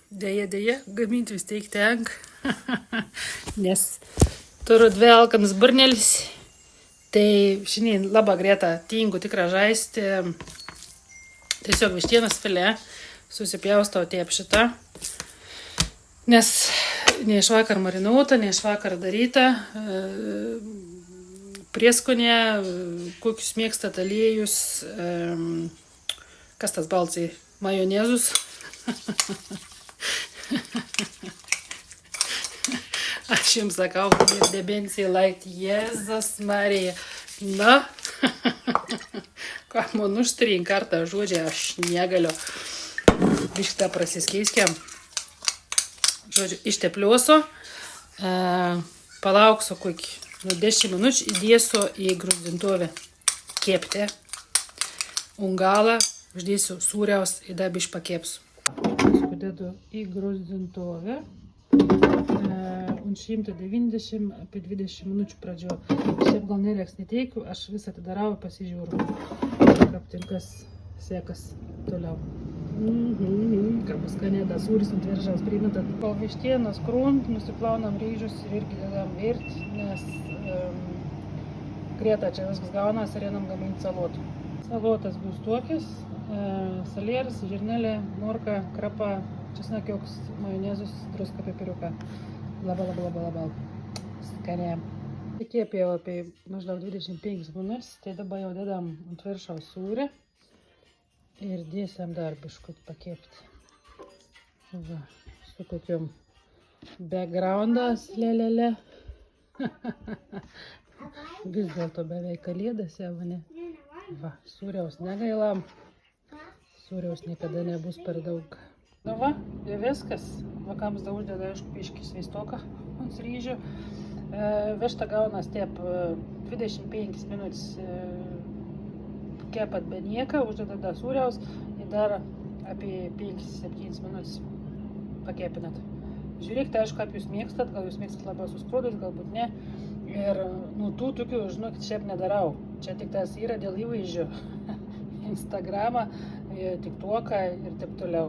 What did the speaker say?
Deja, gaminti vis tiek tenka, nes turiu 2 alkanus burnelis, tai šiandien labai greta tingu tikrą žaisti, tiesiog vištienos filė, susipjaustau tėpšitą, nes ne iš vakar marinuota, ne iš vakar daryta, prieskonė, kokius mėgstat aliejus, kas tas balcai, majonezus. Aš jums sakau, ir debencijai laikti, Jėzus Marija. Na, ką man užtrink kartą žodžią, aš negaliu. Biškitą prasiskeiskiam. Žodžiu, ištepliuosiu, palauksiu kokį 10 minučių, įdėsiu į gruzdintuvę kepti. Galą uždėsiu sūriaus ir dar biškį pakepsiu. Dedu į gruzdintuvę. 190 apie 20 minučių pradžio. Šiaip gal nereks neteikiu, aš visą atidarau ir pasižiūriu, kaip tinkas sekas toliau. Kaip bus skanėda, sūris ant veržaus primetat. Po vištienos krunt, nusiplaunam ryžius ir irgi dedam virt, nes greta čia viskas gaunas ir einam gaminti salotų. Salotas bus tokias, salieris, žirnelė, morka, krapa, česnakiukas, majonezus, druska, pipiriuką. Labai skanė. Kepėjau apie maždaug 25 minutes, tai dabar jau dedam ant viršaus sūrį ir dėsim dar biškut pakepti. Va, su kokiom backgroundas, lelele. Vis dėlto beveik kalėdas jau, ne? Va, sūriaus negailam. Sūriaus niekada nebus per daug. Nu va, ir viskas. Vakams da uždeda, aišku, biškį sveistoką ant ryžių. Višta gaunas taip 25 minutes kepat be nieka, uždeda da sūriaus ir dar apie 5-7 minutes pakepinat. Žiūrėkite, aišku, kaip jūs mėgstat, gal jūs mėgstat labiau susprūdus, galbūt ne. Ir nu tų tokių, žinokit, šiaip nedarau. Čia tik tas yra dėl įvaizdžio. Instagramą, TikToką ir taip toliau.